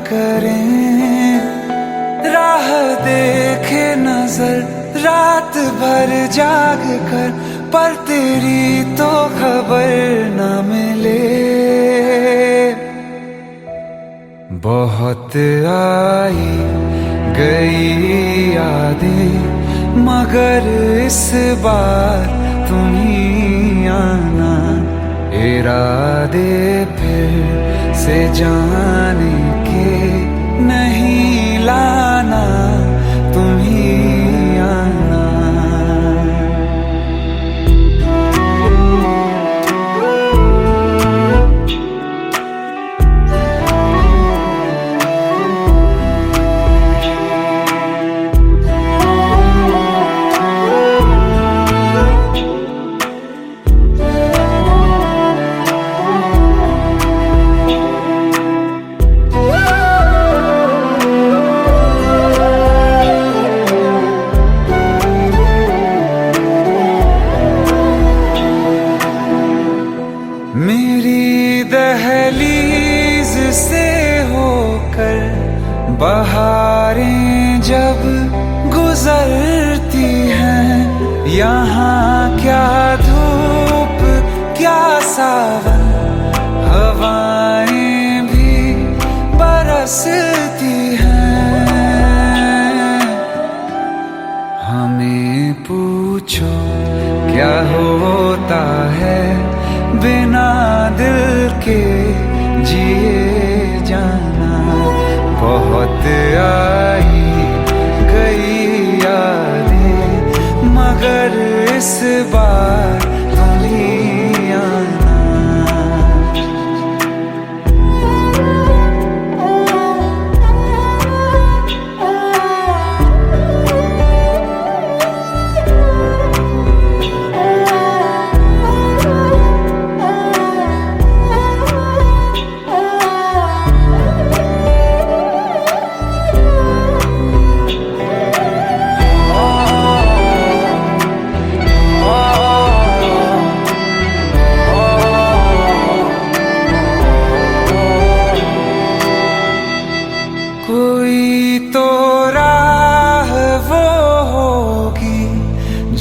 करें, राह देखे नजर रात भर जाग कर, पर तेरी तो खबर न मिले। बहुत आई गई यादें, मगर इस बार तुम ही आना, इरादे फिर से जाने के नहीं लाना, तुम ही आना। मेरी दहलीज से होकर बहारें जब गुजरती हैं, यहाँ क्या धूप क्या सावन, हवाएं भी बरसती हैं। हमें पूछो क्या होता है बिना दिल के जिए जाना। बहुत आई गई यादें, मगर इस बार तुम ही आना। कोई तो राह वो होगी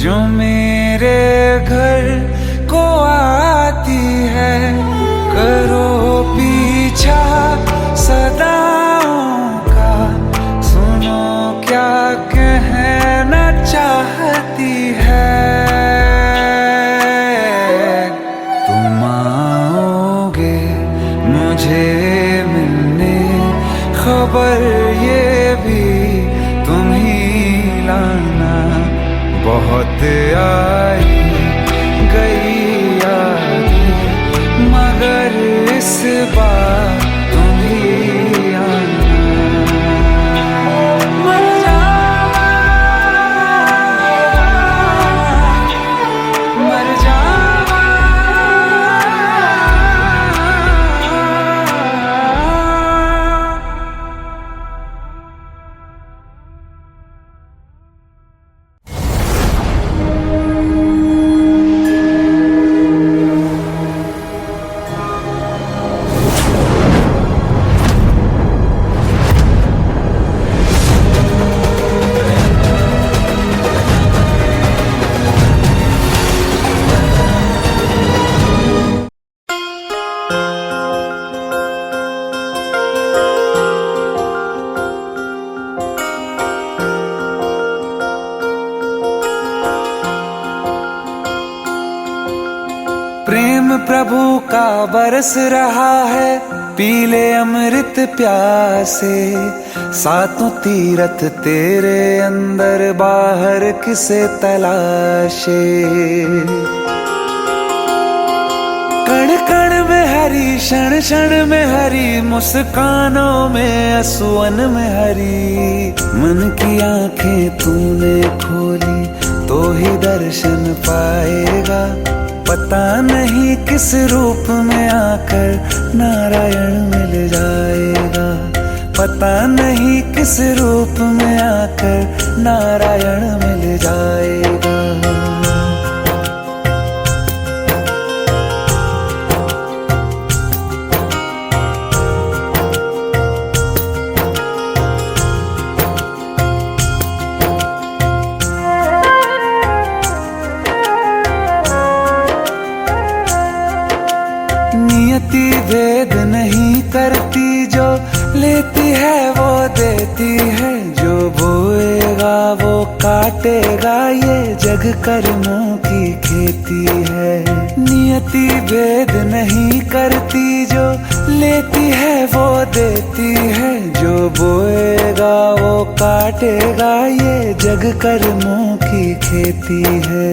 जो मेरे घर को आती है, करो पीछा सदाओं का, सुनो क्या कहना चाहती है। तुम आओगे मुझे मिलने, खबर ये भी तुम ही लाना। बहुत आई गई यादें, मगर इस बार तुम ही आना। मर जावा, मर जावा। प्रेम प्रभु का बरस रहा है, पीले अमृत प्यासे, सातों तीरथ तेरे अंदर बाहर किसे तलाशे। कण कण में हरी, क्षण क्षण में हरी, मुस्कानों में असुवन में हरी। मन की आंखें तूने खोली तो ही दर्शन पाएगा, पता नहीं किस रूप में आकर नारायण मिल जाएगा। पता नहीं किस रूप में आकर नारायण मिल जाएगा। करती, जो लेती है वो देती है, जो बोएगा वो काटेगा, ये जग कर्मों की खेती है। नियति भेद नहीं करती, जो लेती है वो देती है, जो बोएगा वो काटेगा, ये जग कर्मों की खेती है।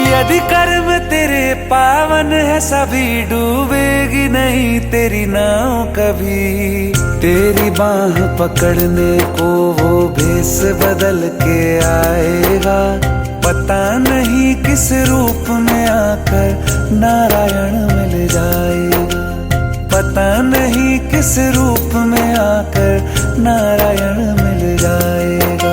यदि कर्म तेरे पावन है, सभी डूबेगी नहीं तेरी नाव कभी। तेरी बाह पकड़ने को वो भेष बदल के आएगा, पता नहीं किस रूप में आकर नारायण मिल जाएगा, पता नहीं किस रूप में आकर नारायण मिल जाएगा।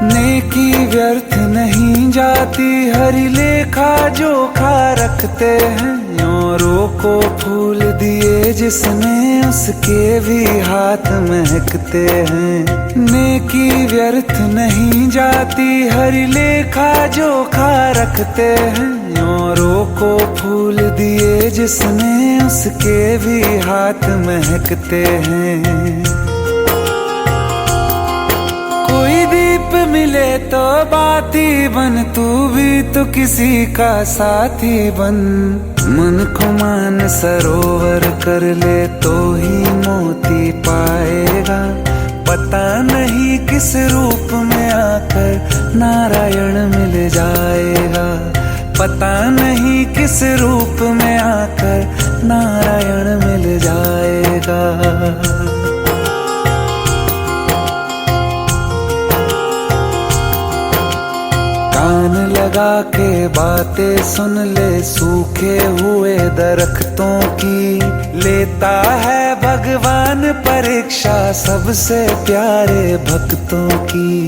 नेकी व्यर्थ नहीं जाती, हरि लेखा जोखा रखते हैं। औरों को फूल दिए जिसने, उसके भी हाथ महकते हैं। नेकी व्यर्थ नहीं जाती, हरि लेखा जोखा रखते हैं। औरों को फूल दिए जिसने, उसके भी हाथ महकते हैं। कोई दीप मिले तो बाती बन, तू भी तो किसी का साथी बन। मन को मान सरोवर कर ले तो ही मोती पाएगा, पता नहीं किस रूप में आकर नारायण मिल जाएगा, पता नहीं किस रूप में आकर नारायण मिल जाएगा। कान लगा के बातें सुन ले सूखे हुए दरख्तों की, लेता है भगवान परीक्षा सबसे प्यारे भक्तों की।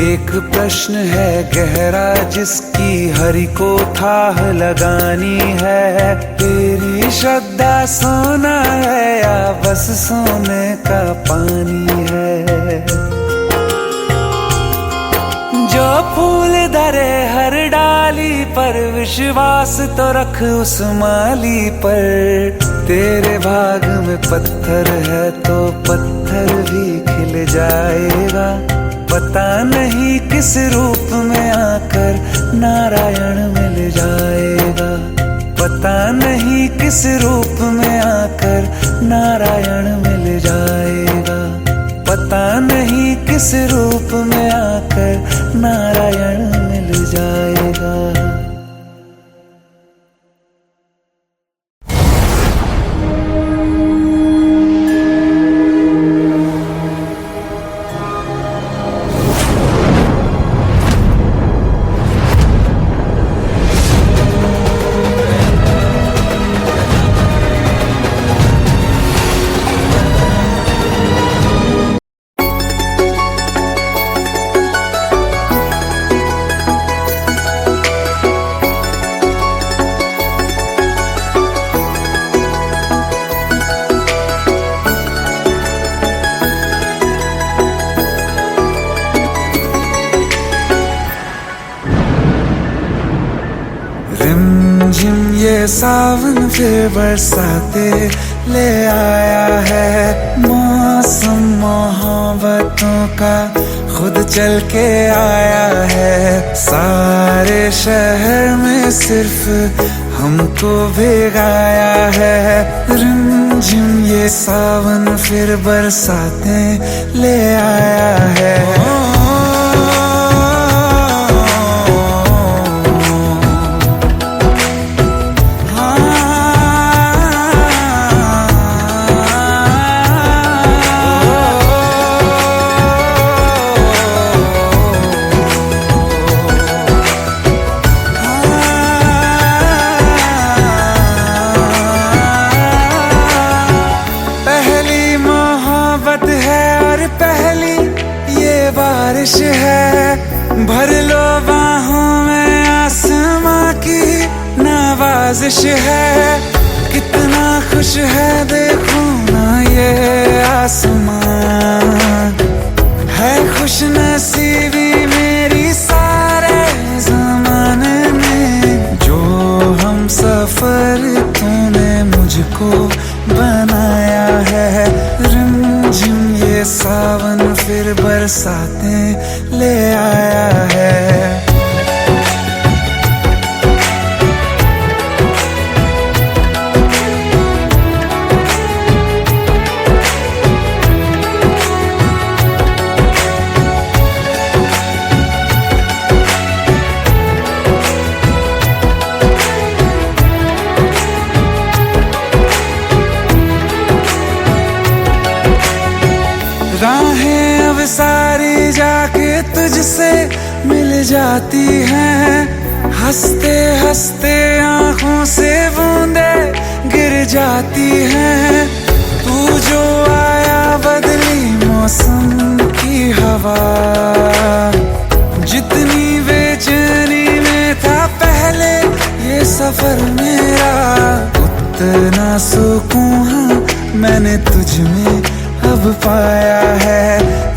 एक प्रश्न है गहरा जिसकी हरि को थाह लगानी है, तेरी श्रद्धा सोना है या बस सोने का पानी है। जो फूल धरे हर डाली पर, विश्वास तो रख उस माली पर। तेरे भाग में पत्थर है तो पत्थर भी खिल जाएगा, पता नहीं किस रूप में आकर नारायण मिल जाएगा, पता नहीं किस रूप में आकर नारायण मिल जाएगा, पता नहीं किस रूप में आकर नारायण मिल जाएगा। रिमझिम ये सावन फिर बरसाते ले आया है, मौसम मोहब्बतों का खुद चल के आया है। सारे शहर में सिर्फ हमको भिगाया है। रिमझिम ये सावन फिर बरसाते ले आया है। भर लो बाहों में, आसमां की नवाजिश है। कितना खुश है देखो ना ये आसमां, है खुश नसीबी मेरी सारे ज़माने में। जो हम सफर तूने मुझको बनाया है, रिमझिम ये सावन फिर बरसातें ले आया है। राहें अब सारी जाके तुझसे मिल जाती हैं, हंसते हंसते आंखों से बूंदे गिर जाती हैं। तू जो आया बदली मौसम की हवा, जितनी बेचैनी में था पहले ये सफर मेरा, उतना सुकून हाँ मैंने तुझ में अब पाया है।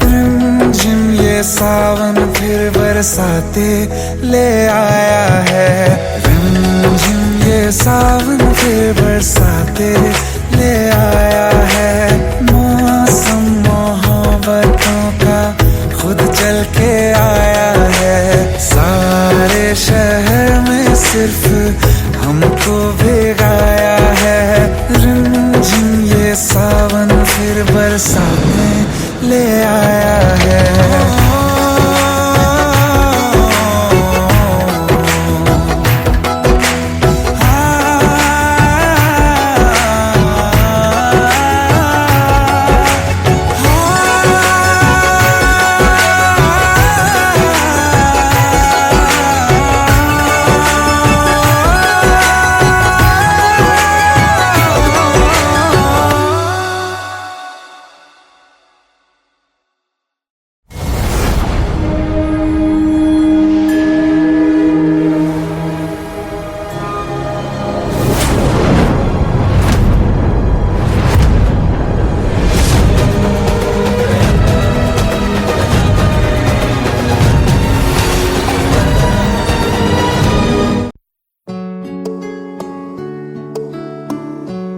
रिमझिम ये सावन फिर बरसाते ले आया है। रिमझिम ये सावन फिर बरसाते ले आया है। मौसम मोहब्बतों का खुद चल के आया है। सारे शहर में सिर्फ हमको भिगाया है। रिमझिम ये सावन फिर बरसाने ले आया है।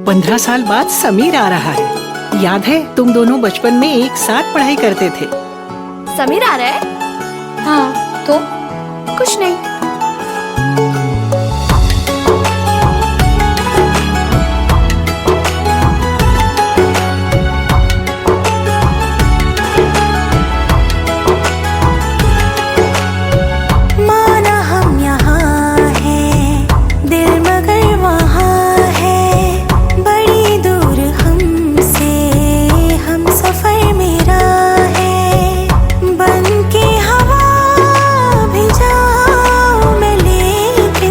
पंद्रह साल बाद समीर आ रहा है। याद है तुम दोनों बचपन में एक साथ पढ़ाई करते थे। समीर आ रहा है? हाँ तो कुछ नहीं। बन के हवा भी जाऊं मैं, लेके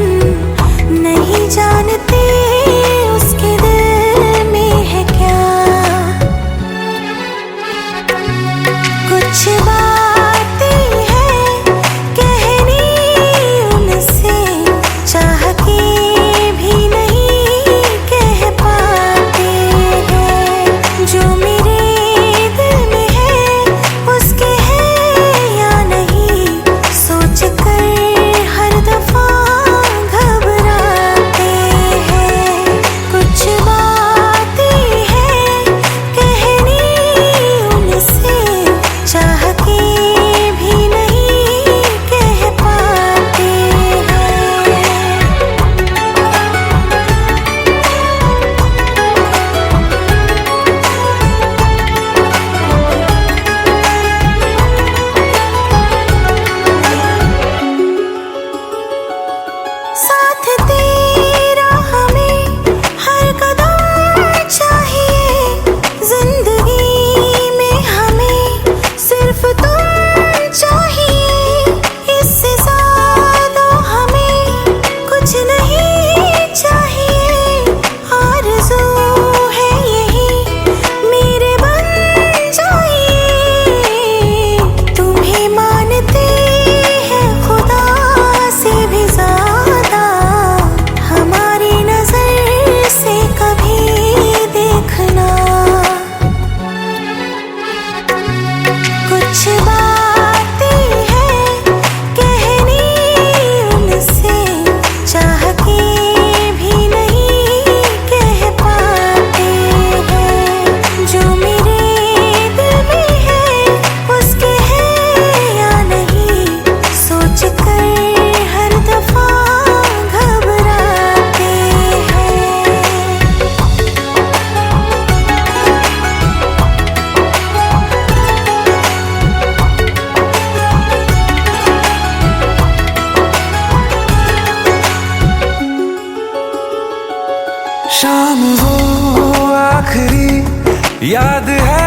याद है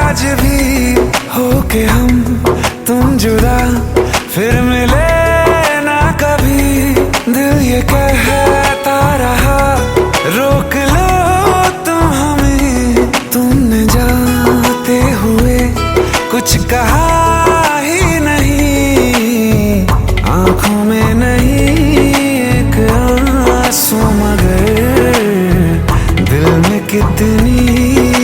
आज भी हो के हम तुम जुदा फिर मिले ना कभी। दिल ये कहता रहा रोक लो तुम हमें, तुमने जाते हुए कुछ कहा ही नहीं। आंखों में नहीं एक आंसू मगर दिल में कितनी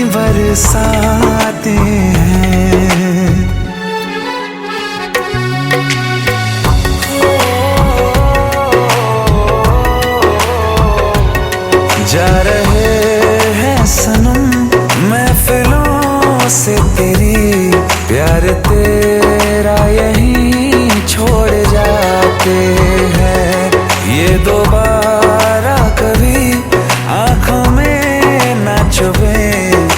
बरसाते हैं। जा रहे हैं सनम महफिलों से तेरी, प्यार तेरा यहीं छोड़ जाते हैं। ये दोबारा कभी आंखों में ना चुभे,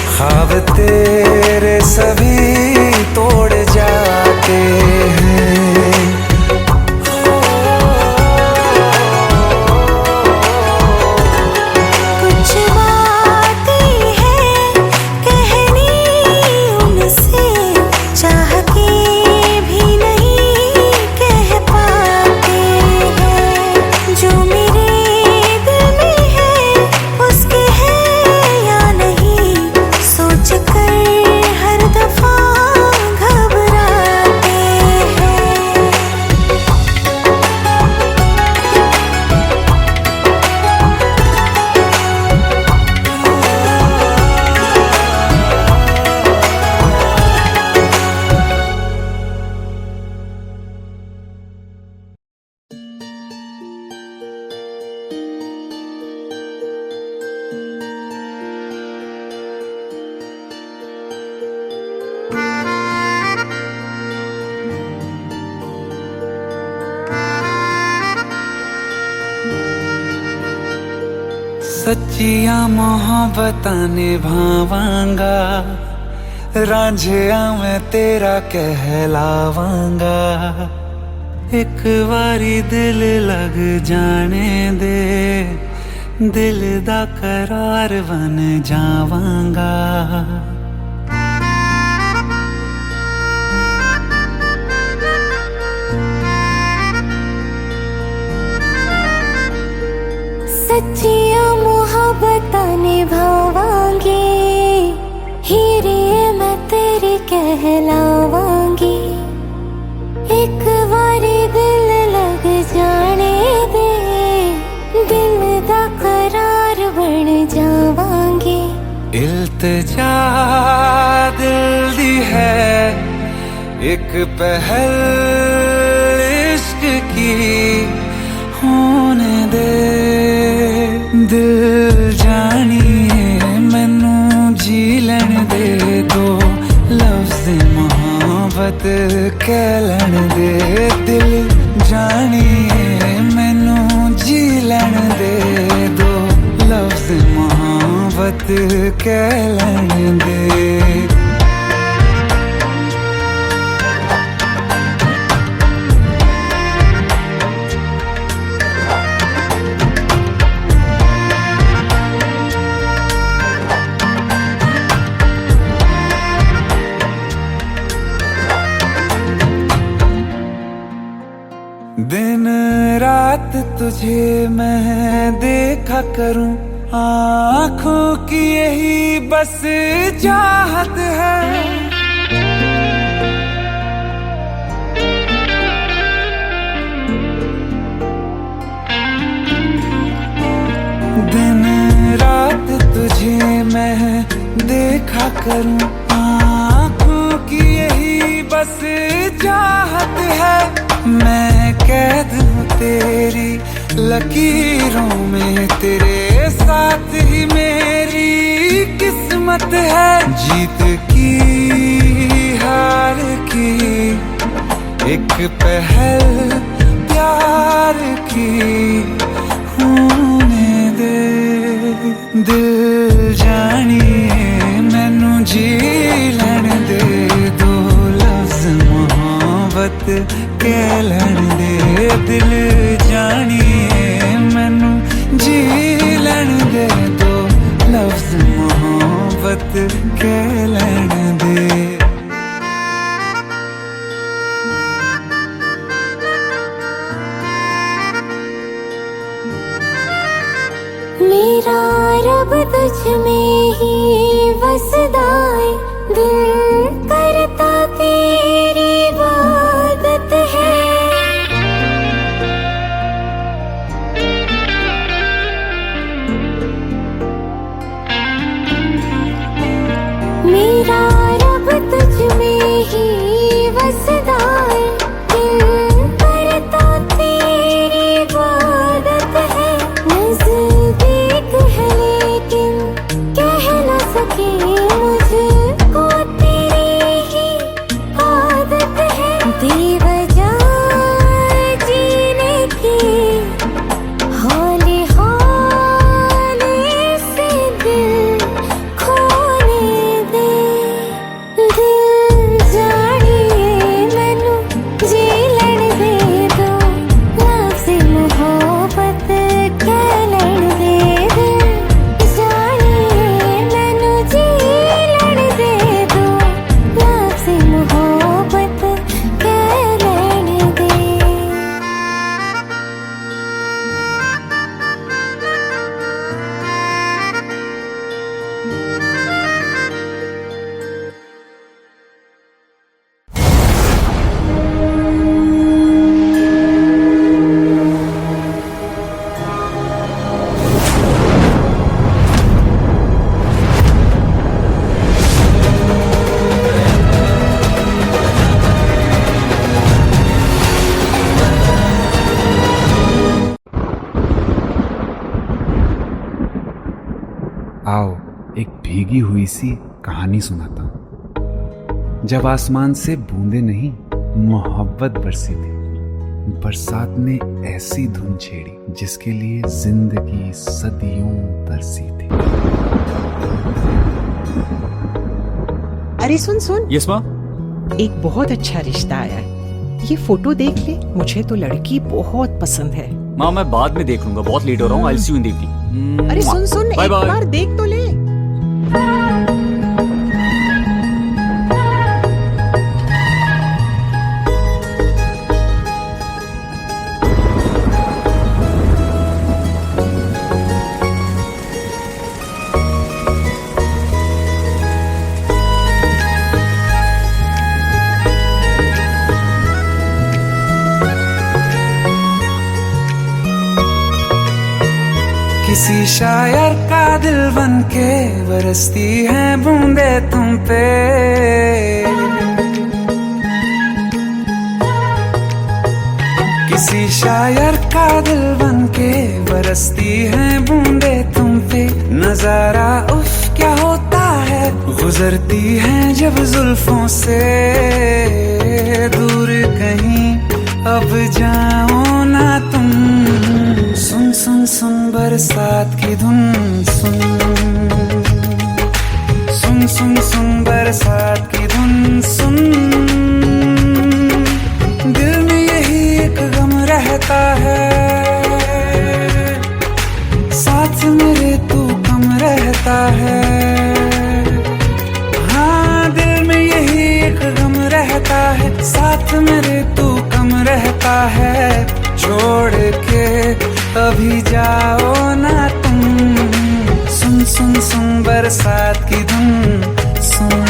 ख्वाब तेरे सभी तोड़ जाते हैं। कुछ बातें हैं कहनी उनसे, चाह के भी नहीं कह पाते हैं। जो मेरे दिल में है उसके है या नहीं, सोच कर हर दफा घबराते हैं। सच्चिया मोहब्बतां निभावांगा, रांझिया मैं तेरा कहलावांगा। एक बारी दिल लग जाने दे, दिल दा करार बन जावांगा। सच्चिया मोहब्बतां निभावांगी, हीरे मैं तेरी कहलावांगी। एक बारी दिल लग जाने दे, दिल दा करार बन जावांगी। इल्तिजा दिल दी है एक पहल इश्क की होने दे। दिल जानिए मैनू जी लैन दे दो, लफ्ज़ मोहब्बत कह लैन दे। दिल जानिए मैनू जी लैन दे दो, लफ्ज़ मोहब्बत कह लैन दे। दिन रात तुझे मैं देखा करूं, आँखों की यही बस चाहत है। दिन रात तुझे मैं देखा करूं, आँखों की यही बस चाहत है। मैं कैद हूँ तेरी लकीरों में, तेरे साथ ही मेरी किस्मत है। जीत की हार की एक पहल प्यार की होने दे। दिल जानिए मैनू जी लैन दे दो, लफ्ज़ मोहब्बत कह लैन दे। दिल जानिए मैनू जी लैन दे दो, लफ्ज़ मोहब्बत कह लेने दे। मेरा रब तुझ में ही वसदा है, दिल करता तेरी इबादत है। मेरा रब तुझ में ही वसदा है, दिल करता तेरी इबादत है। नज़दीक है लेकिन कह न सके, मुझको तेरी ही आदत है। बेवजह जीने की हौले हौले से दिल खोने दे। दिल जानिए मैनू जी लड़ दे दो, लफ्ज़ मोहब्बत कह लड़ दे। दिल जानिए मैनू जी लड़ दे दो, लफ्ज़ मोहब्बत कह लड़ दे। आओ एक भीगी हुई सी कहानी सुनाता हूं। जब आसमान से बूंदे नहीं मोहब्बत बरसी थी, बरसात ने ऐसी धुन छेड़ी जिसके लिए जिंदगी सदियों तरसी थी। अरे सुन सुन, यस माँ। एक बहुत अच्छा रिश्ता आया है, ये फोटो देख ले। मुझे तो लड़की बहुत पसंद है। माँ मैं बाद में देख लूंगा, बहुत लेट हो रहा हूँ। I will see you in the evening. अरे सुन सुन, बाय एक बाय। बार देख तो ले। किसी शायर का दिल बन के बरसती है बूंदे तुम पे। किसी शायर का दिल बन के बरसती है बूंदे तुम पे। नजारा उफ क्या होता है, गुजरती है जब जुल्फों से। दूर कहीं अब जाओ ना तुम, सुन सुन सुन बरसात की धुन सुन। सुन सुन सुन बरसात की धुन सुन। दिल में यही एक गम रहता है, साथ मेरे तू कम रहता है। हाँ दिल में यही एक गम रहता है, साथ मेरे तू कम रहता है। छोड़ के अभी जाओ ना तुम, सुन सुन सुन बरसात की धुन सुन।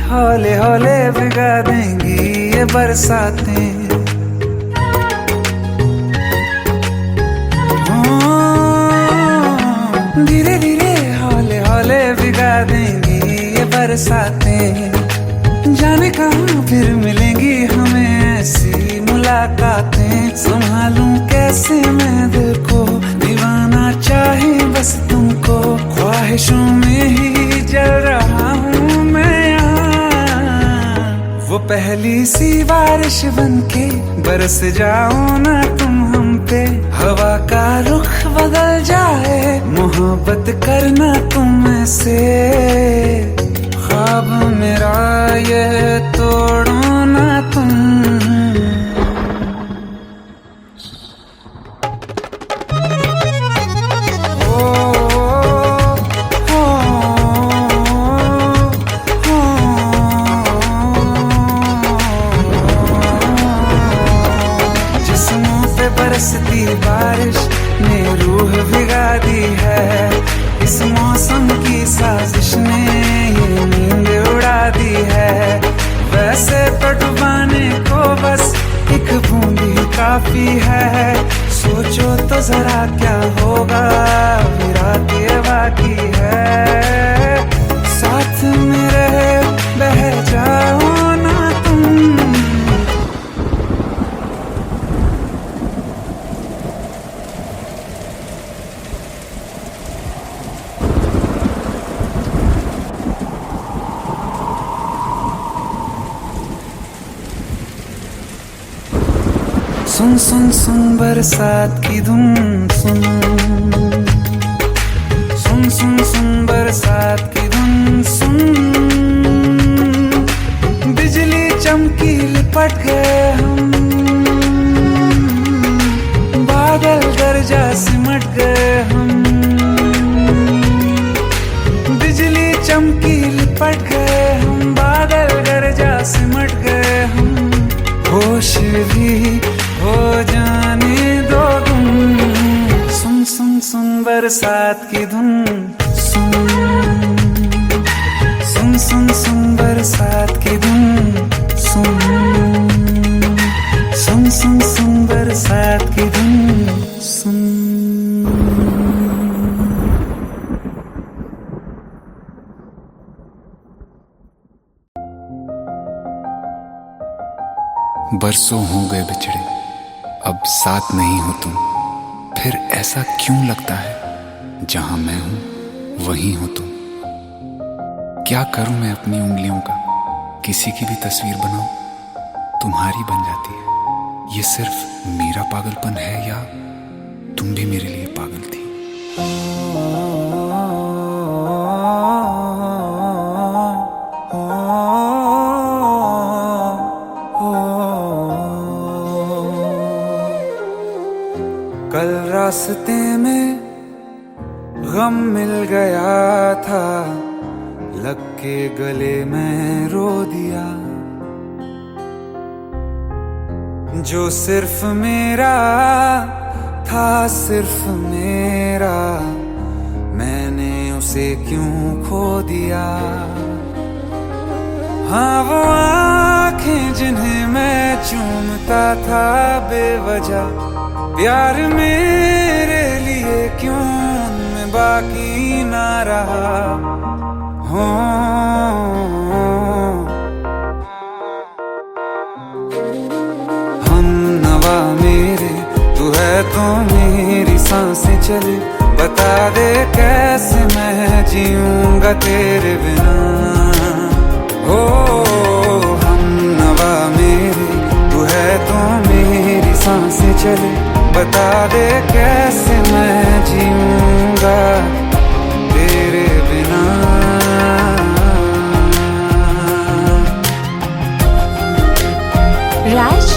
हौले हौले भिगा देंगी ये बरसातें। बरसातें, जाने कहाँ फिर मिलेंगी हमें ऐसी मुलाकातें। संभालूं कैसे मैं दिल को, दीवाना चाहे बस तुमको, ख्वाहिशों में ही जल रहा हूँ मैं यहाँ। वो पहली सी बारिश बनके बरस जाओ ना तुम हम पे, हवा का रुख बदल जाए, मोहब्बत करना तुम ऐसे। ख्वाब मेरा ये तोड़ो ना तुम। जिस्मों पे बरसती बारिश ने रूह भिगा दी है, इस मौसम की साजिश ने ये नींद उड़ा दी है। वैसे तो डुबाने को बस एक बूंद ही काफी है, सोचो तो जरा क्या होगा, रात ये बाकी है। साथ मेरे बह जाओ ना तुम। सुन सुन सुन बरसात की धुन सुन, सुन सुन सुन बरसात की धुन सुन। बिजली चमकी लिपट गए हम, बादल गरजा सिमट गए हम। बिजली चमकी लिपट गए हम, बादल गरजा सिमट गए हम। होश भी हो जाने दो तुम, सुन सुन सुन बरसात की धुन सुन, सुन सुन सुन बरसात की धुन सुन, सुन सुन सुन बरसात की धुन सुन। बरसों हो गए बिछड़े, अब साथ नहीं हो तुम, फिर ऐसा क्यों लगता है जहां मैं हूं वहीं हो तुम। क्या करूं मैं अपनी उंगलियों का, किसी की भी तस्वीर बनाऊं तुम्हारी बन जाती है। ये सिर्फ मेरा पागलपन है या तुम भी मेरे लिए पागल थी। कल रास्ते में गम मिल गया था, लग के गले में रो दिया। जो सिर्फ मेरा था, सिर्फ मेरा, मैंने उसे क्यों खो दिया। हाँ वो आँखें जिन्हें मैं चूमता था बेवजह, प्यार मेरे लिए क्यों उनमें बाकी ना रहा। हो हम नवा मेरे, तू है तो मेरी सांसें चले, बता दे कैसे मैं जीऊंगा तेरे बिना। हो हम नवा मेरे, तू है तो मेरी सांसें चले, बता दे कैसे मैं जीऊंगा तेरे बिना। राज,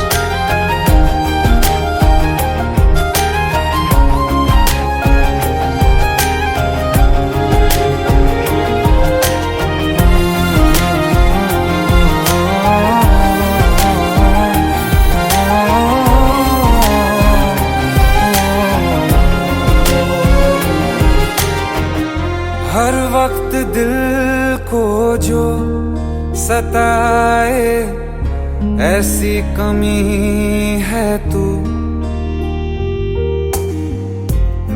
हर वक्त दिल को जो सताए, ऐसी कमी है तू।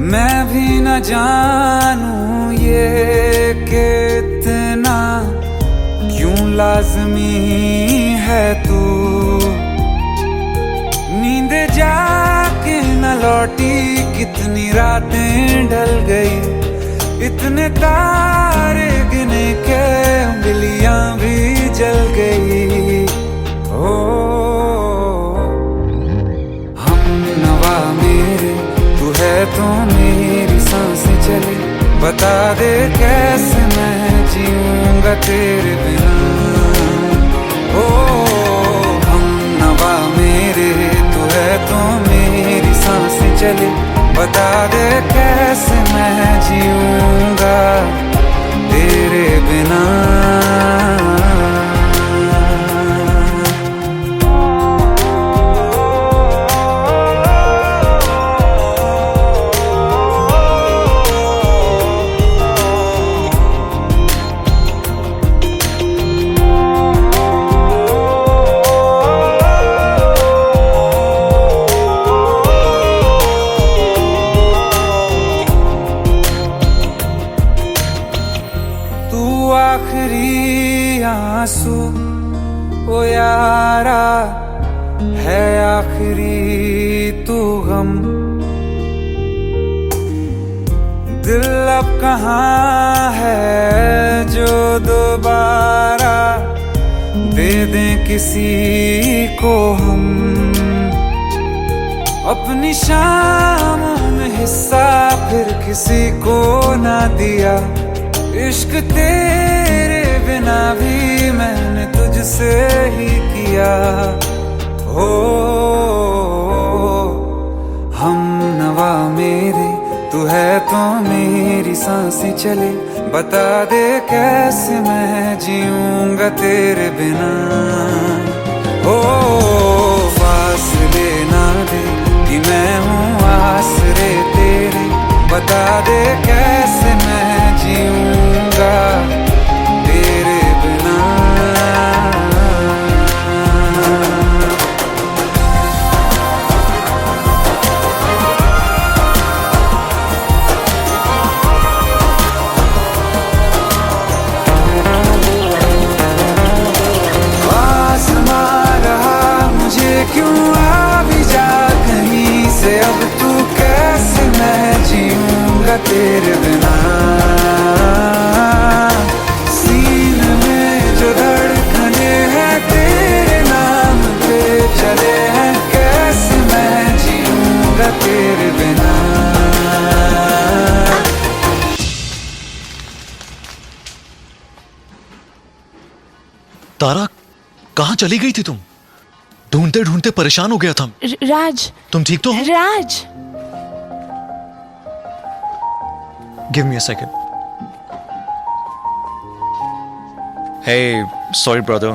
मैं भी न जानूं ये कि इतना लाजमी है तू। नींद जाके न लौटी, कितनी रातें ढल गई, इतने तारे गिने के उंगलियां भी जल गई। ओ हम नवा मेरे, तू है तो मेरी सांसें चले, बता दे कैसे मैं जीऊंगा तेरे बिना। ओ हम नवा मेरे, तू है तो मेरी सांसें चले, बता दे कैसे मैं जीऊंगा तेरे बिना। आखिरी आंसू ओ यारा है, आखिरी तू गम। दिल अब कहाँ है जो दोबारा दे दें किसी को हम। अपनी शामों में हिस्सा फिर किसी को ना दिया, इश्क तेरे बिना भी मैंने तुझसे ही किया। हो हम नवा मेरे, तू है तो मेरी सांसें चले, बता दे कैसे मैं जीऊंगा तेरे बिना। ओ फासले ना दे कि मैं हूँ आसरे तेरे, बता दे कैसे मैं जीऊंगा तेरे बिना। आसमां रहा मुझे क्यों, आ भी जा कहीं से, अब तू कैसे मैं जीऊंगा तेरे बिना। सीने में जो धड़कने हैं तेरे नाम पे चले हैं, कैसे मैं जीऊंगा तेरे बिना। तारा, कहाँ चली गई थी तुम? ढूंढते ढूंढते परेशान हो गया था। राज, तुम ठीक तो हो? राज। Give me a second. Hey, sorry brother.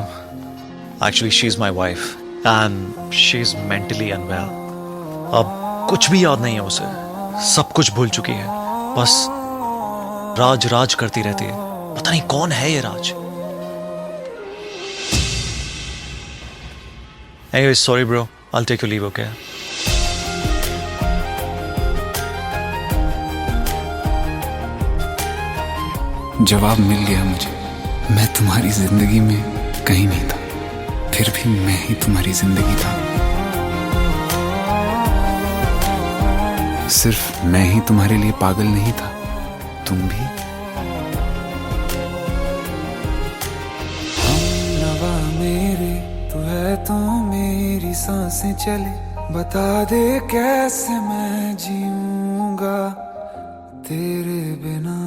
Actually, she's my wife and she's mentally unwell. अब कुछ भी याद नहीं है उसे, सब कुछ भूल चुकी है, बस राज राज करती रहती है। पता नहीं कौन है ये राज। Anyway, sorry bro. I'll take your leave, okay? जवाब मिल गया मुझे। मैं तुम्हारी जिंदगी में कहीं नहीं था, फिर भी मैं ही तुम्हारी जिंदगी था। सिर्फ मैं ही तुम्हारे लिए पागल नहीं था, तुम भी। हम नवा मेरे, तू है तो मेरी सांसें चले, बता दे कैसे मैं जीऊंगा तेरे बिना।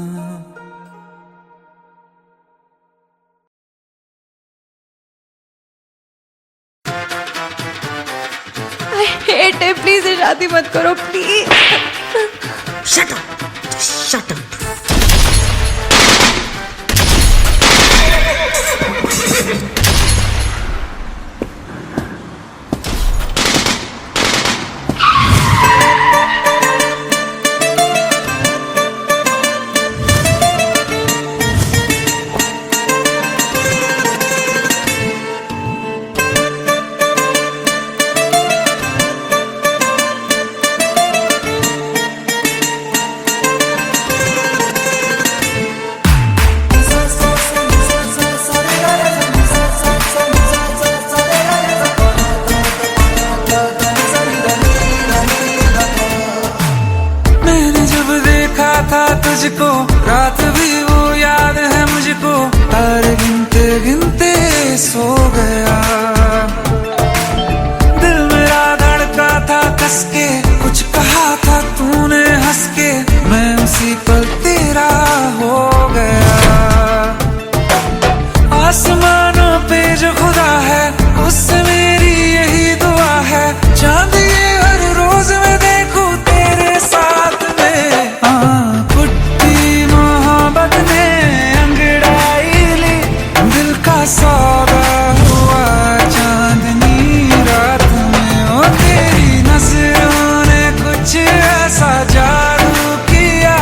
प्लीज शादी मत करो please. Shut up! Shut up! सो गया। दिल मेरा धड़का था कस के, कुछ कहा था तूने हंस के, मैं उसी पल तेरा हो गया। आसमानों पे जो खुदा है उससे मेरी यही दुआ है, चांद ये हर रोज मैं देखूं तेरे साथ में। कुट्टी मोहब्बत ने अंगड़ाई ली, दिल का सौदा हुआ चांदनी रात में। ओ तेरी नजरों ने कुछ ऐसा जादू किया,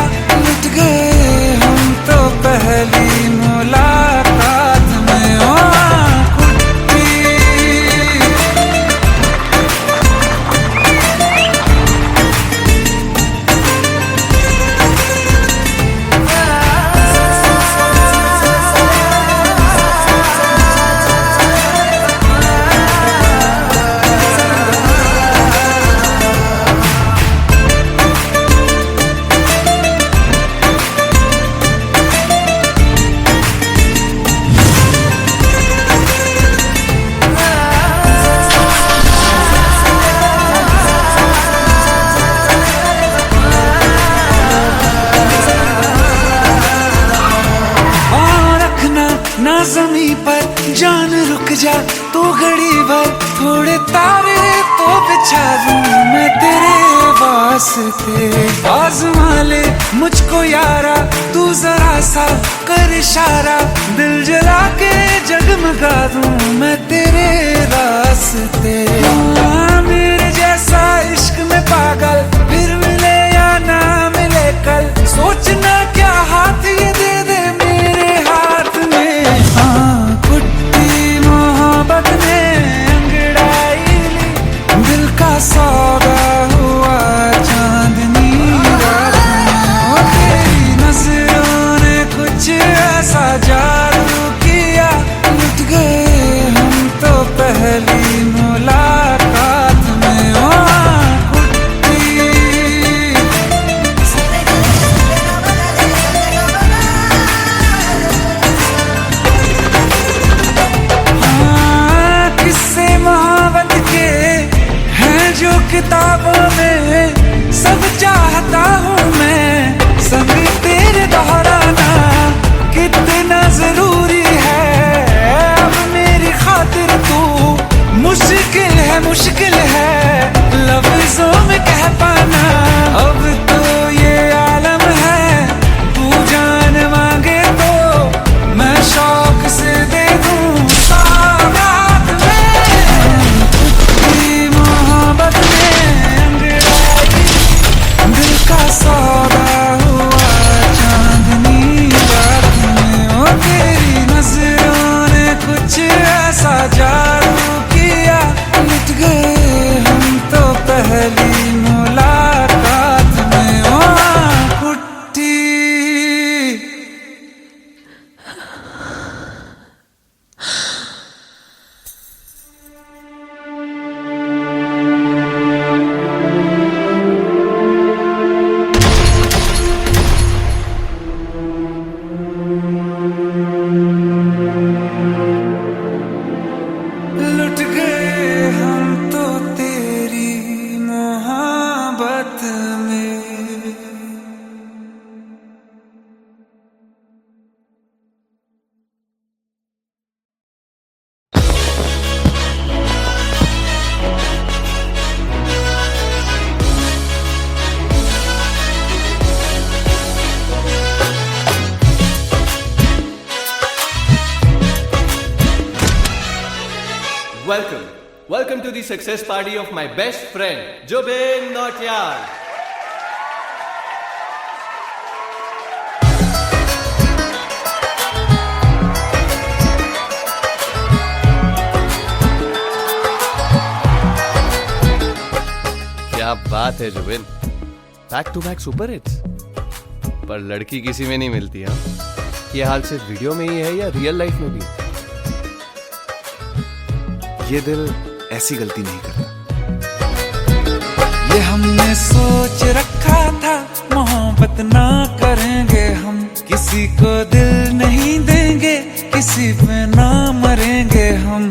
लुट गए हम तो पहली मुलाकात में। ओ कुट्टी ना ज़मीं पर जान रुक जा तू घड़ी भर, थोड़े तारे तो बिछा दूं मैं तेरे वास्ते। आज़मा ले मुझको यारा तू जरा सा कर इशारा, दिल जला के जगमगा दूं मैं तेरे रास्ते। मेरे जैसा इश्क में पागल फिर मिले या ना मिले कल, सोचना क्या हाथ ये दे दे मेरे हाथ में। कुट्टी मोहब्बत ने अंगड़ाई ली, दिल का सौदा हुआ चांदनी रात में। ओ तेरी नजरों ने कुछ ऐसा जादू किया, लुट गए हम तो पहली मुलाकात में। ओ कुट्टी किस्से मोहब्बत के हैं जो किताबों में, सब चाहता हूँ मैं संग तेरे दोहराना, कितना जरूरी है अब मेरी खातिर तू। मुश्किल है लफ्जों में कह पाना, अब तो ये आलम है तू जान मांगे तो मैं शौक से दे दूं सौगात में। कुट्टी मोहब्बत ने अंगड़ाई, दिल का सौदा हुआ चांदनी रात में। ओ तेरी नजरों ने कुछ ऐसा जादू किया, लुट गए हम तो पहली मुलाकात में। ओ कुट्टी लुट गए हम तो तेरी मोहब्बत में। Welcome to the success party of my best friend, Jobin Nautiyal. क्या बात है Jubin, back to back super hits. पर लड़की किसी में नहीं मिलती। हाँ, ये हाल सिर्फ वीडियो में ही है या रियल लाइफ में भी? ये दिल ऐसी गलती नहीं करता। ये हमने सोच रखा था मोहब्बत ना करेंगे हम, किसी को दिल नहीं देंगे, किसी पे ना मरेंगे हम।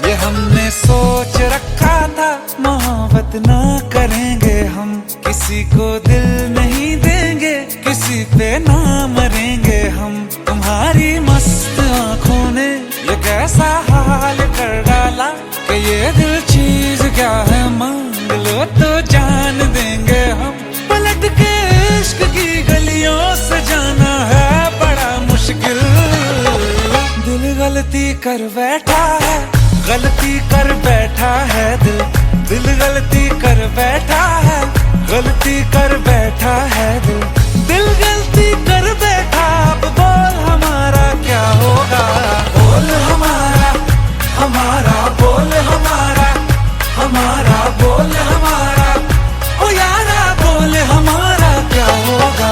ये हमने सोच रखा था मोहब्बत ना करेंगे हम, किसी को दिल नहीं देंगे, किसी पे ना मरेंगे हम। तुम्हारी मस्त आंखों ने ये कैसा हाल कर डाला कि ये दिल चीज क्या है मांग लो तो जान देंगे हम। पलट के इश्क की गलियों से जाना है बड़ा मुश्किल। दिल गलती कर बैठा है, गलती कर बैठा है दिल। दिल गलती कर बैठा है, गलती कर बैठा है दिल। दिल गलती कर बैठा, अब बोल हमारा क्या होगा। बोल हमारा, हमारा बोल हमारा, हमारा बोल हमारा, ओ यारा बोल हमारा क्या होगा।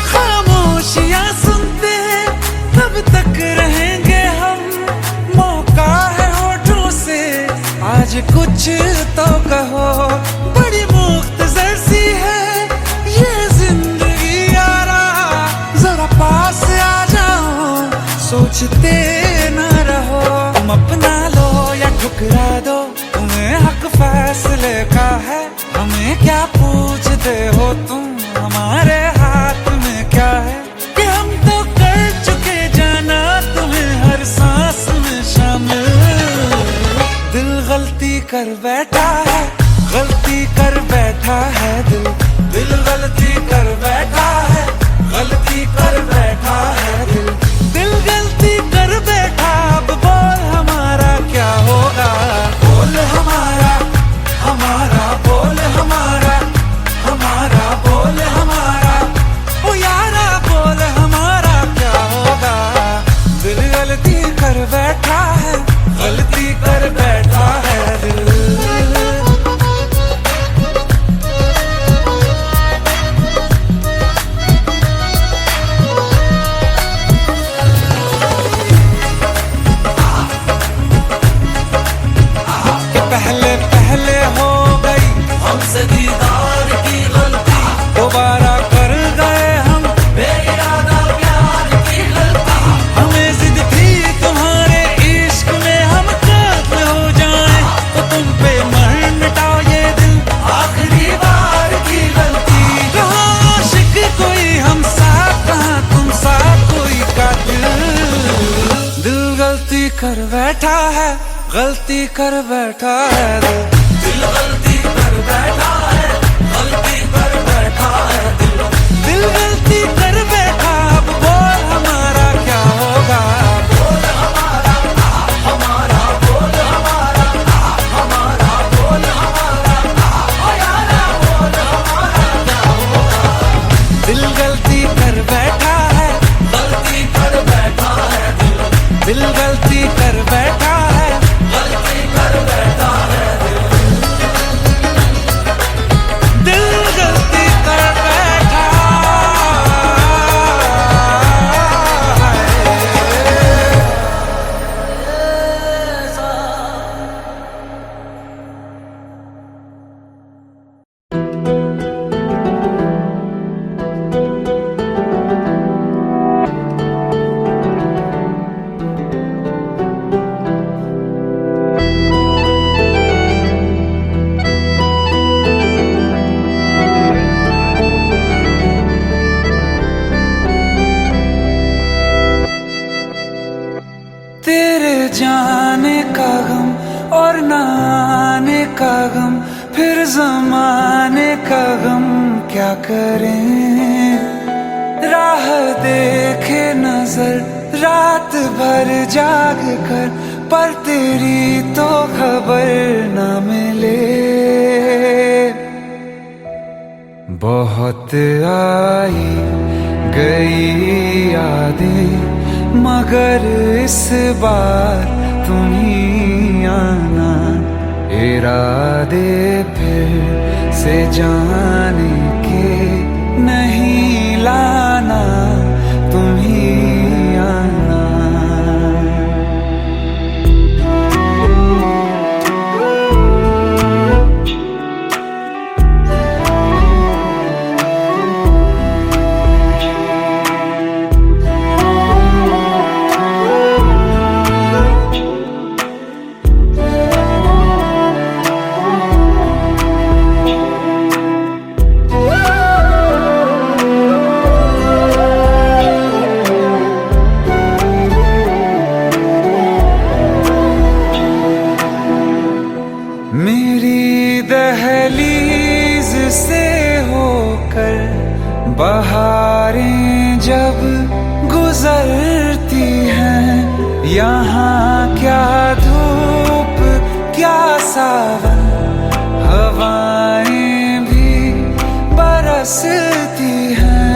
खामोशियां सुनते तब तक रहेंगे हम, मौका है होठों से आज कुछ तो कहो। बड़ी मुख्तसर सी है ये जिंदगी यारा, जरा पास आ जाओ सोचते न रहो। तुम अपना लो या ठुकरा दो, तुम्हें हक फैसले का है। हमें क्या पूछते हो तुम, हमारे हाथ में क्या है कि हम तो कर चुके जाना तुम्हें हर सांस में शामिल। दिल गलती कर बैठा है, गलती कर बैठा है दिल। दिल गलती कर बैठा है, गलती कर बैठा है दिल। दिल गलती कर बैठा, अब बोल हमारा क्या होगा। बोल हमारा, हमारा बोल हमारा, हमारा बोल हमारा, ओ यारा बोल हमारा क्या होगा। दिल गलती कर बैठा है, गलती कर बैठा है दिल। कि पहले पहले हो गई हमसे दीदार की गलती, दोबारा कर गए हम बेइरादा प्यार की गलती। हमें जिद थी तुम्हारे इश्क में हम काफिर हो जाएं, तो तुम पे मर मिटाओ ये दिल आखिरी बार की गलती। कहाँ आशिक कोई हम साथ, कहाँ तुम साथ कोई कातिल। दिल गलती कर बैठा है, गलती कर बैठा है दिल। दिल गलती कर बैठा है, गलती कर बैठा है दिल। दिल गलती कर बैठा, अब बोल हमारा क्या होगा। बोल हमारा, हमारा बोल हमारा, हमारा बोल हमारा, ओ यारा बोल हमारा क्या होगा। दिल गलती कर बैठा है, गलती कर बैठा है दिल। दिल गलती कर बैठा है, गलती कर बैठा है दिल। दिल गलती कर बैठा तेरे जाने का गम और न आने का गम, फिर जमाने का गम क्या करें। राह देखे नजर रात भर जाग कर, पर तेरी तो खबर न मिले। बहुत आई गई यादें, मगर इस बार तुम ही आना। इरादे फिर से जाने के नहीं लाना, तुम ही आना। मेरी दहलीज से होकर बहारें जब गुजरती हैं, यहाँ क्या धूप क्या सावन, हवाएं भी बरसती हैं।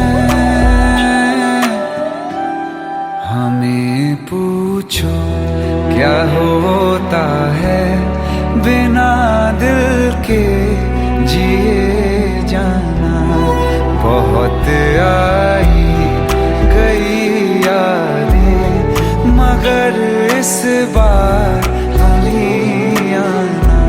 हमें पूछो क्या होता है बिना दिल के जिए जाना। बहुत आई गई यादें मगर इस बार तुम ही आना।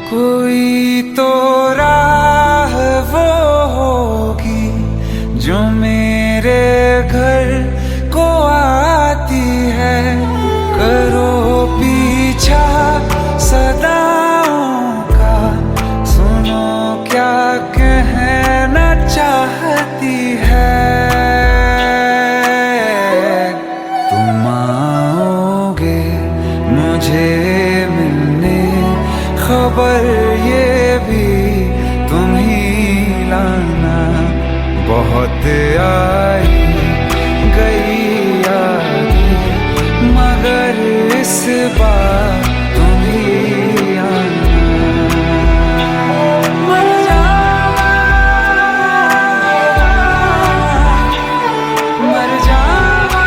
कोई तो राह वो होगी जो मेरे घर को आती है। करो पीछा सदाओं का, सुनो क्या कहना चाहती है। तुम आओगे मुझे मिलने, खबर ये भी तुम ही लाना। बहुत आई गई यादें मगर इस बार तुम ही आना। मर जावा, मर जावा।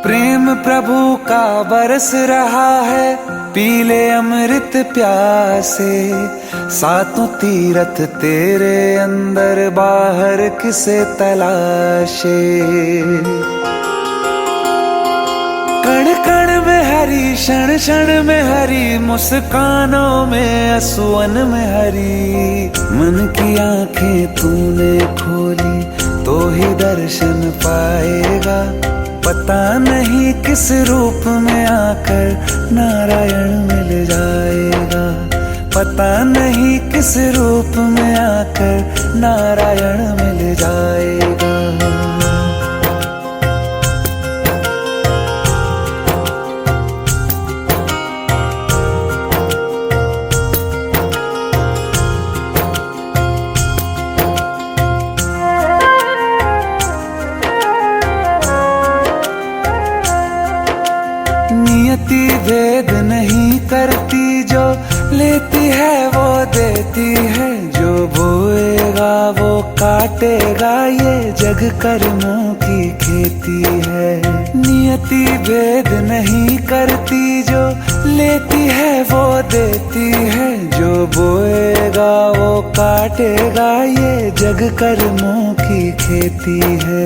प्रेम प्रभु का बरस रहा है, पीले अमृत प्यासे। सातों तीरथ तेरे अंदर बाहर किसे तलाशे। कण कण में हरी, क्षण क्षण में हरी, मुस्कानों में असुवन में हरी। मन की आंखें तूने खोली तो ही दर्शन पाएगा। पता नहीं किस रूप में आकर नारायण मिल जाएगा। पता नहीं किस रूप में आकर नारायण मिल जाएगा। नियति भेद नहीं करती, जो लेती है वो देती है। जो बोएगा वो काटेगा, ये जग कर्मों की खेती है। नियति भेद नहीं करती, जो लेती है वो देती है। जो बोएगा वो काटेगा, ये जग कर्मों की खेती है।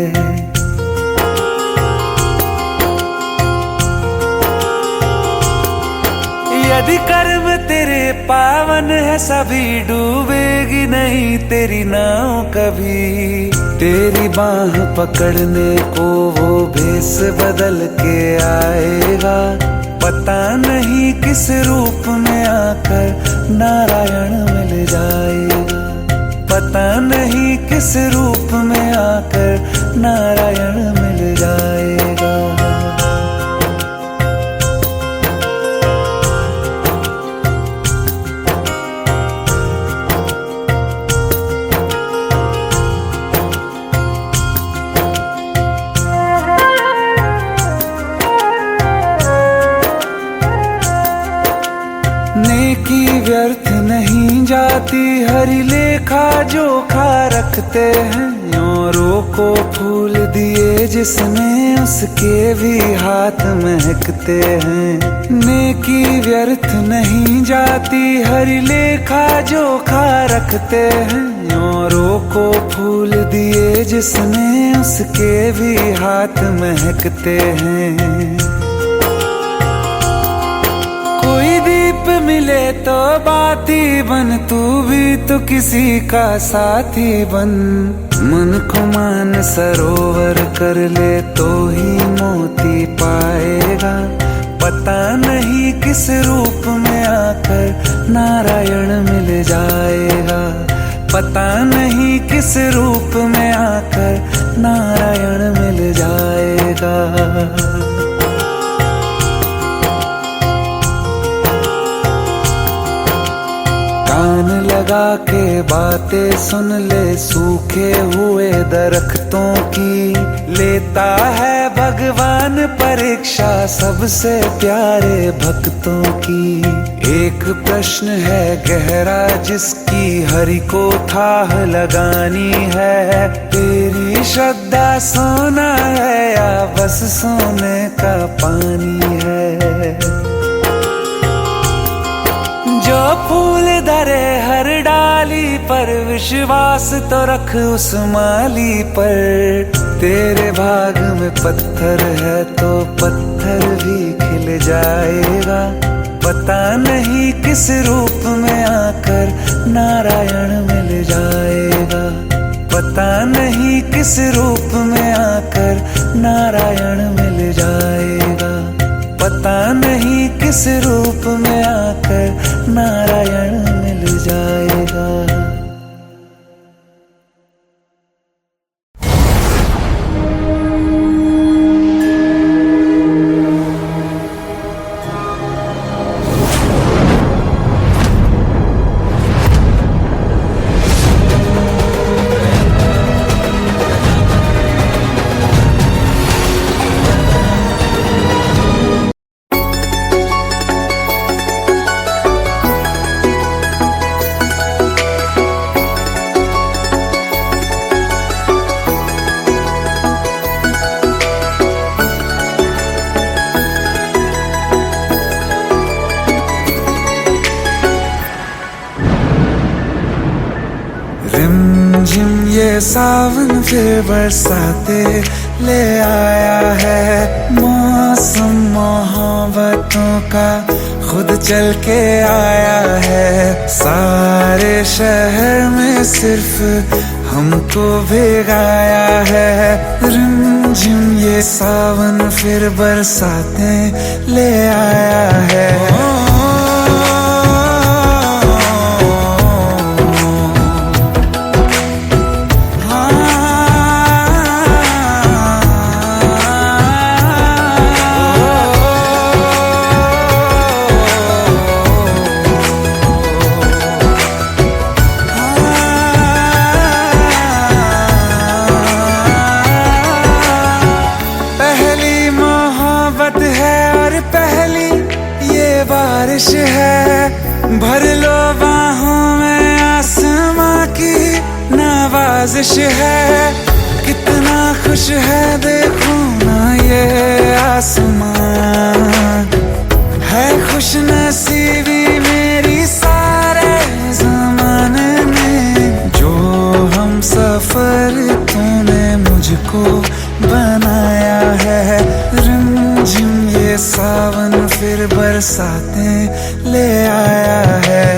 यदि कर्म तेरे पावन है, सभी डूबेगी नहीं तेरी नाव कभी। तेरी बाह पकड़ने को वो भेष बदल के आएगा, पता नहीं किस रूप में आकर नारायण मिल जाएगा। पता नहीं किस रूप में आकर नारायण मिल जाएगा। नेकी व्यर्थ नहीं जाती, हरि लेखा जोखा रखते हैं। औरों को फूल दिए जिसने, उसके भी हाथ महकते हैं। नेकी व्यर्थ नहीं जाती, हरि लेखा जोखा रखते हैं। औरों को फूल दिए जिसने, उसके भी हाथ महकते हैं। कोई दीप मिले तो बाती बन, तू भी तो किसी का साथी बन। मन को मान सरोवर कर ले तो ही मोती पाएगा। पता नहीं किस रूप में आकर नारायण मिल जाएगा। पता नहीं किस रूप में आकर नारायण मिल जाएगा। कान लगा के बातें सुन ले, सूखे हुए दरख्तों की। लेता है भगवान परीक्षा सबसे प्यारे भक्तों की। एक प्रश्न है गहरा जिसकी हरि को थाह लगानी है। तेरी श्रद्धा सोना है या बस सोने का पानी है। जो फूल धरे हर डाली पर, विश्वास तो रख उस माली पर। तेरे भाग में पत्थर है तो पत्थर भी खिल जाएगा। पता नहीं किस रूप में आकर नारायण मिल जाएगा। पता नहीं किस रूप में आकर नारायण मिल जाएगा। पता नहीं किस रूप में आकर नारायण मिल जाएगा। रिमझिम ये सावन फिर बरसाते ले आया है। मौसम मोहब्बतों का खुद चल के आया है। सारे शहर में सिर्फ हमको भिगाया है। रिमझिम ये सावन फिर बरसाते ले आया है। बारिश है भर लो बाहों में आसमां की नवा साजिश है, कितना खुश है देखो ना ये आसमान। है खुश नसीबी मेरी सारे ज़माने में, जो हम सफर तूने मुझको बनाया है। रिमझिम ये सावन फिर बरसातें ले आया है।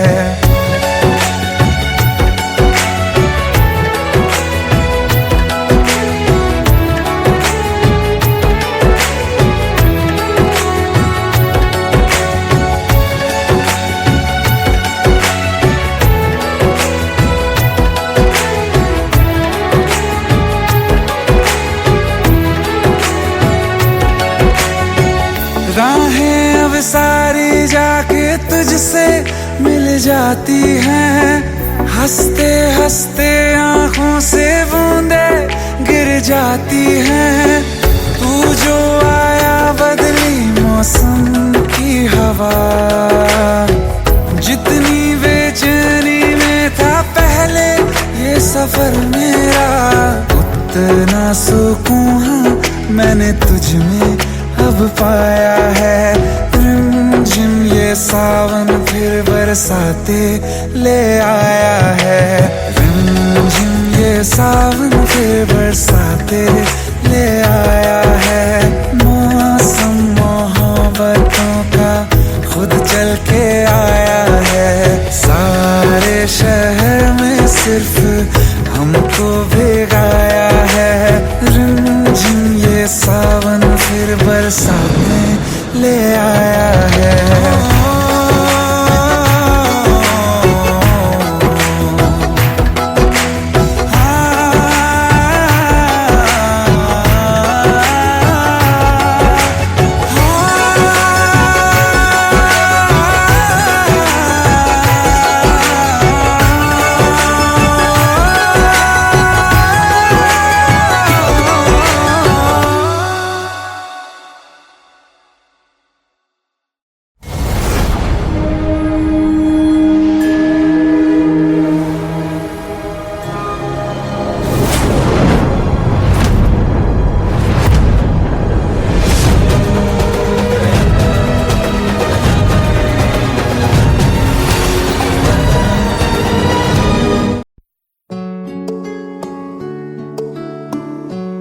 राहें अब सारी जाके तुझसे मिल जाती हैं, हंसते हंसते आंखों से बूंदे गिर जाती हैं। तू जो आया बदली मौसम की हवा, जितनी बेचैनी में था पहले ये सफर मेरा, उतना सुकून हाँ मैंने तुझ में अब पाया है। रिमझिम ये सावन फिर बरसाते ले आया है। रिमझिम ये सावन फिर बरसाते ले आया है। मौसम मोहब्बतों का खुद चल के आया है। सारे शहर में सिर्फ हमको भिगाया है। रिमझिम ये सावन फिर बरसातें ले आया है।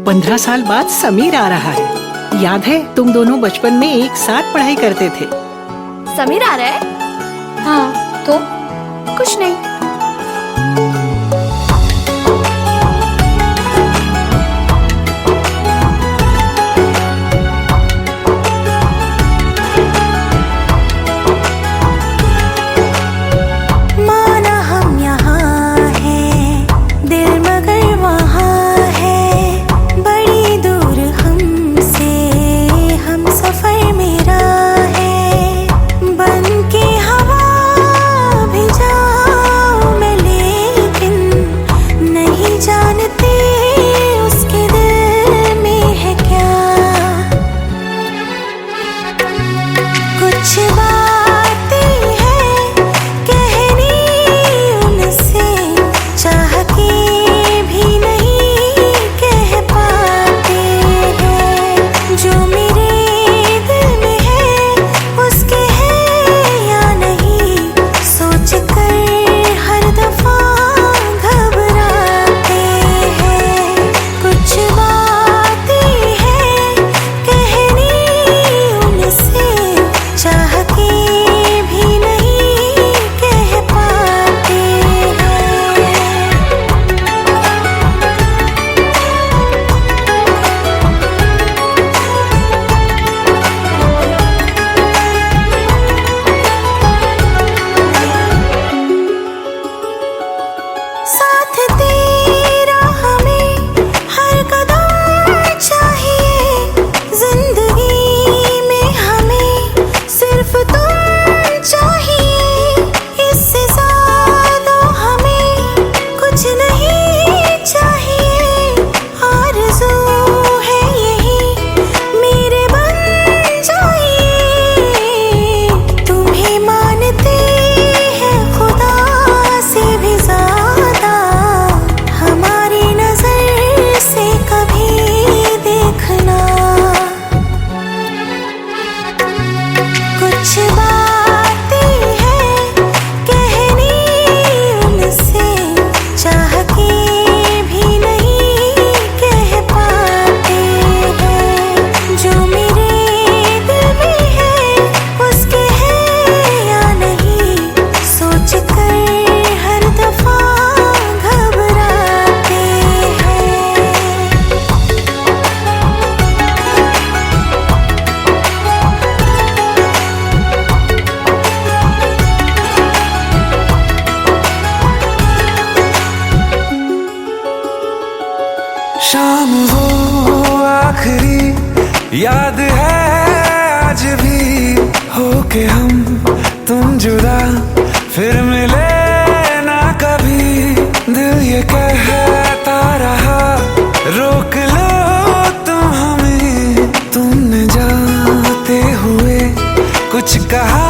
पंद्रह साल बाद समीर आ रहा है। याद है तुम दोनों बचपन में एक साथ पढ़ाई करते थे। समीर आ रहा है? हाँ, तो कुछ नहीं। बन के हवा भी जाऊं मैं, जुदा फिर मिले ना कभी, दिल ये कहता रहा रोक लो तुम हमें। तुमने जाते हुए कुछ कहा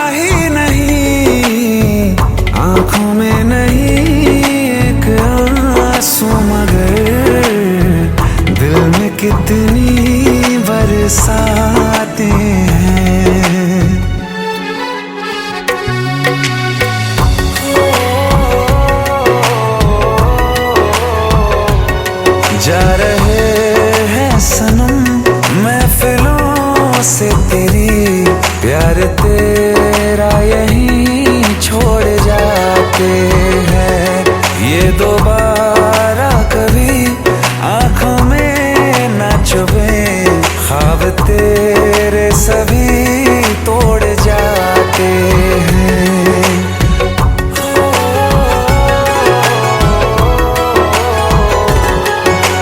ही नहीं, आंखों में नहीं एक आंसू मगर दिल में कितनी बरसाते हैं। जा रहे हैं सनम महफिलों से तेरी, प्यार तेरा यहीं छोड़ जाते हैं। ये दोबारा कभी आंखों में ना चुभे, ख्वाब तेरे सभी तोड़ जाते हैं।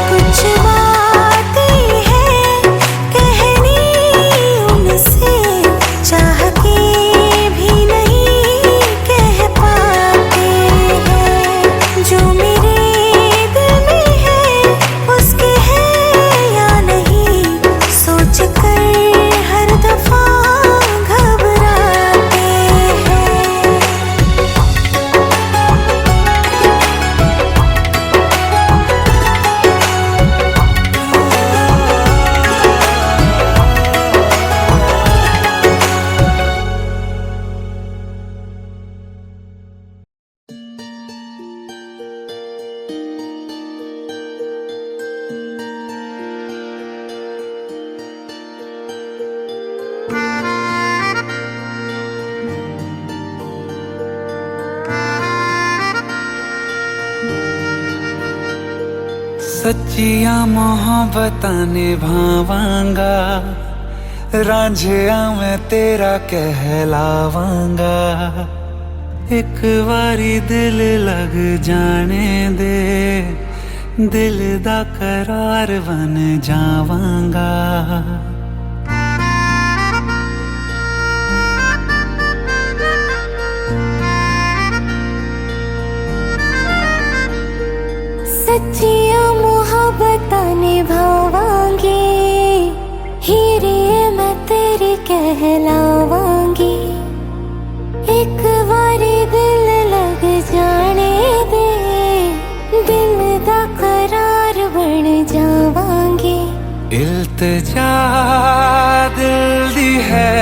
कुछ बातें हैं कहनी उनसे, चाह के भी नहीं कह पाते हैं। जो मेरे दिल में है उसके है या नहीं, सोच कर हर दफा घबराते हैं। सच्चिया मोहब्बतां निभावांगा, रांझिया मैं तेरा कहलावांगा। एक बारी दिल लग जाने दे, दिल दा करार बन जावांगा। सच्चिया मोहब्बतां निभावांगी, हीरे मैं तेरी कहलावांगी। एक बारी दिल लग जाने दे, दिल दा करार बन जावांगी। इल्तिजा दिल दी है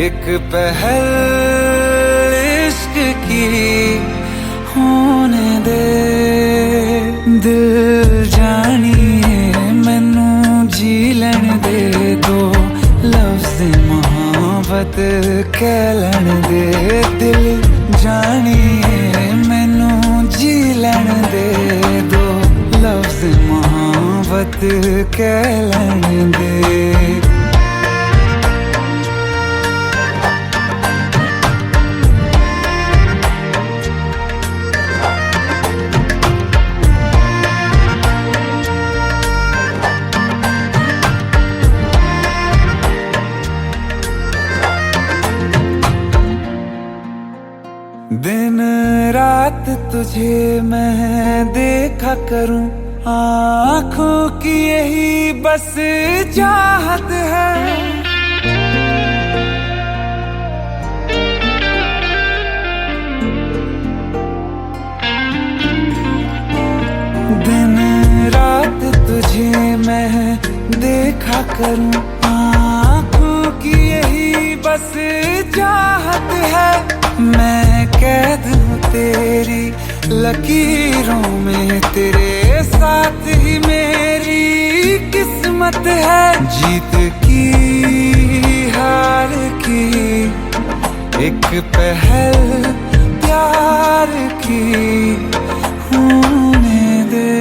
एक पहल इश्क की, होने दे दिल जानिए मैनू जी लैन दे दो, लफ्ज़ मोहब्बत कह लैन दे। दिल जानिए मैनू जी लैन दे दो, लफ्ज़ मोहब्बत कह लैन दे। दिन रात तुझे मैं देखा करूं, आँखों की यही बस चाहत है। दिन रात तुझे मैं देखा करूं, आँखों की यही बस चाहत है। मैं कैद हूँ तेरी लकीरों में, तेरे साथ ही मेरी किस्मत है। जीत की हार की एक पहल प्यार की, होने दे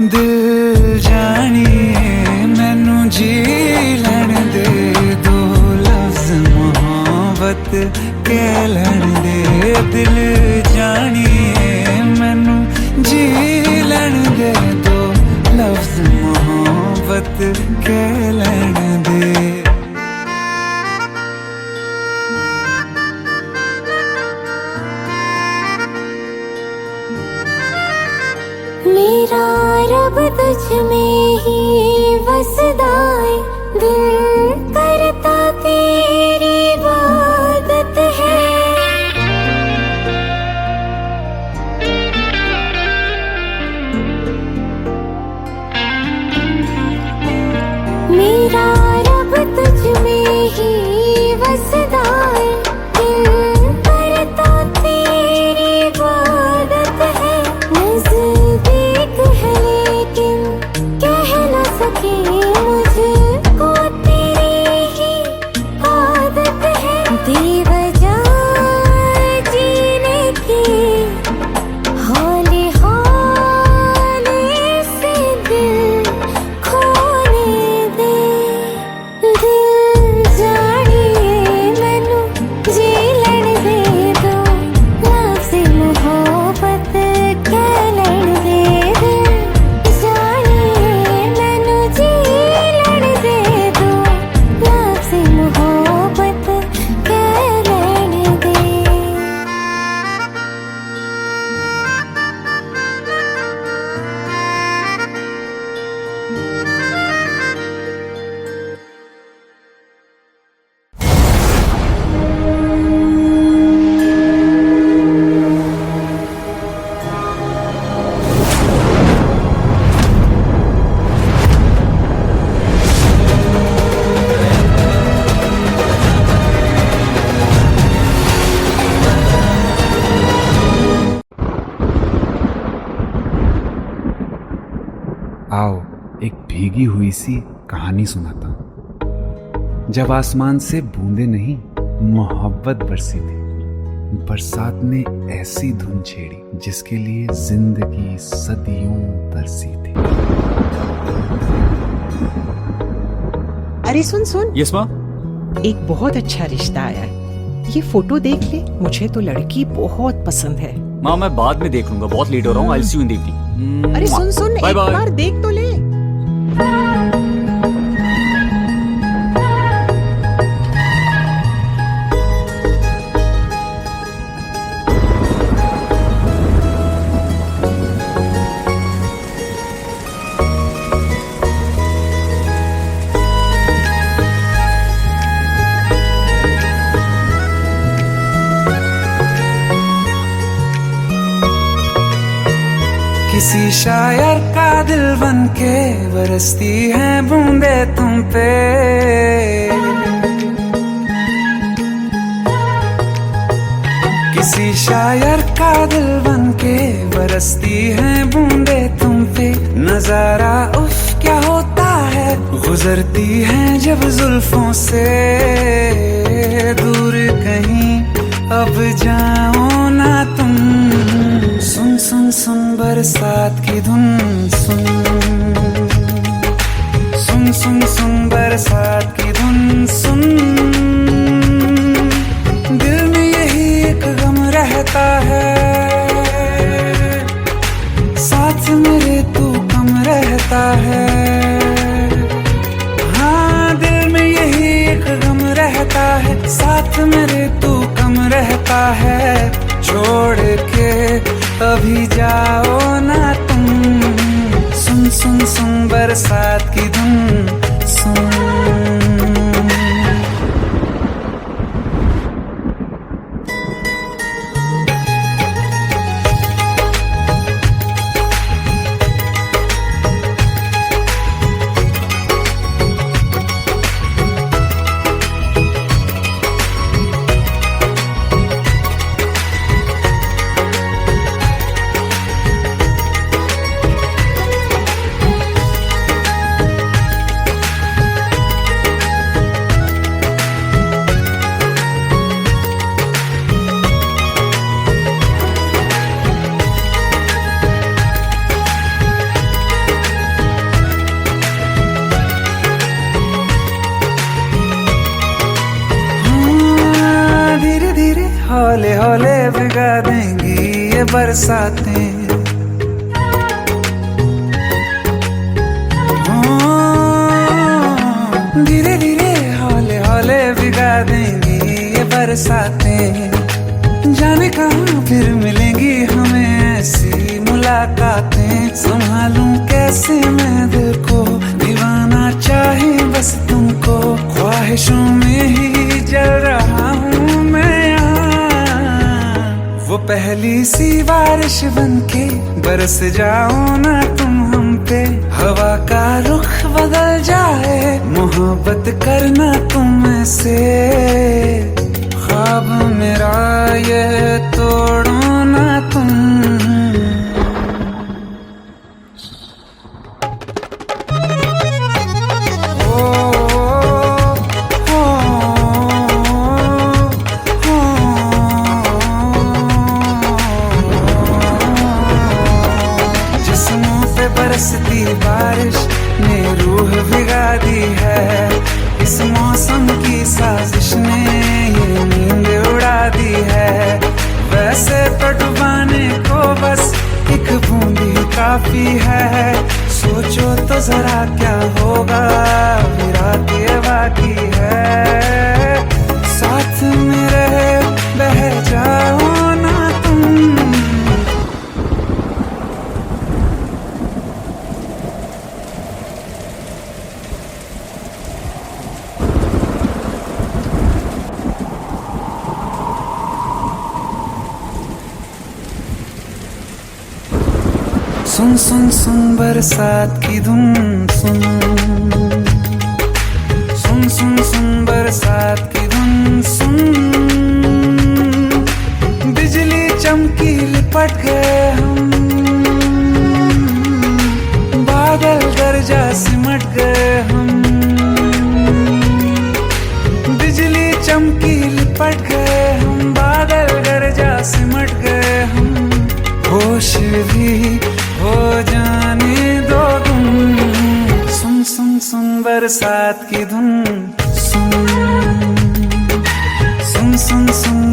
दिल जानिए मैनू जी लैन दे दो, लफ्ज़ मोहब्बत कह लैन दे। दिल जानिए मैनू जी लैन दे दो, लफ्ज़ मोहब्बत कह लैन दे। अब तुझ में ही वसदाए दिल करता तेरी इबादत है। मेरा रब तुझ में ही वसदाए दिल करता तेरी इबादत है। नज़दीक है लेकिन कह न सके मुझको तेरी ही आदत है। बेवजह जीने की हौले हौले से दिल खोने दे। दिल जानिए मैनू जी लड़ दे दो लफ्ज़ मोहब्बत कह लड़ दे। दिल जानिए मैनू जी लड़ दे दो लफ्ज़ मोहब्बत कह लड़ दे। आओ एक भीगी हुई सी कहानी सुनाता हूं। जब आसमान से बूंदे नहीं मोहब्बत बरसी थी, बरसात ने ऐसी धुन छेड़ी जिसके लिए जिंदगी सदियों तरसी थी। अरे सुन सुन, यस माँ। एक बहुत अच्छा रिश्ता आया है, ये फोटो देख ले। मुझे तो लड़की बहुत पसंद है। माँ मैं बाद में देख लूंगा, बहुत लेट हो रहा हूँ। I will see you in the evening. अरे सुन सुन, बाय एक बाय। बार देख तो ले। किसी शायर का दिल बन के बरसती है बूंदे तुम पे। किसी शायर का दिल बन के बरसती है बूंदे तुम पे। नजारा उफ क्या होता है, गुजरती है जब जुल्फों से। दूर कहीं अब जाओ ना तुम, सुन सुन सुन बरसात की धुन सुन। सुन सुन सुन बरसात की धुन सुन। दिल में यही एक गम रहता है, साथ मेरे तू कम रहता है। हाँ दिल में यही एक गम रहता है, साथ मेरे तू कम रहता है। छोड़ के अभी जाओ ना तुम, सुन सुन सुन बरसात की धुन सुन। हौले हौले भिगा देंगी ये बरसातें। धीरे धीरे हौले हौले भिगा देंगी ये बरसातें। जाने कहाँ फिर मिलेंगी हमें ऐसी मुलाकातें संभालूं कैसे मैं दिल को, दीवाना चाहे बस तुमको, ख्वाहिशों में ही जल रहा हूँ मैं यहाँ। वो पहली सी बारिश बनके बरस जाओ ना तुम हम पे, हवा का रुख बदल जाए मोहब्बत करना तुम से, ख्वाब मेरा ये तोड़ो ना तुम। बरसती बारिश ने रूह भिगा दी है, इस मौसम की साजिश ने ये नींद उड़ा दी है। वैसे तो डुबाने को बस एक बूंद ही काफी है, सोचो तो जरा क्या होगा अभी रात ये बाकी है, साथ में रहे बह जाओ ना तुम। सुन सुन सुन बरसात की धुन सुन, सुन सुन सुन बरसात की धुन सुन, बिजली चमकी लिपट गए हम, बादल गरजा सिमट गए हम, बिजली चमकी लिपट गए हम, बादल गरजा सिमट गए हम, होश भी हो जाने दो तुम। सुन सुन सुन बरसात की धुन सुन, सुन सुन सुन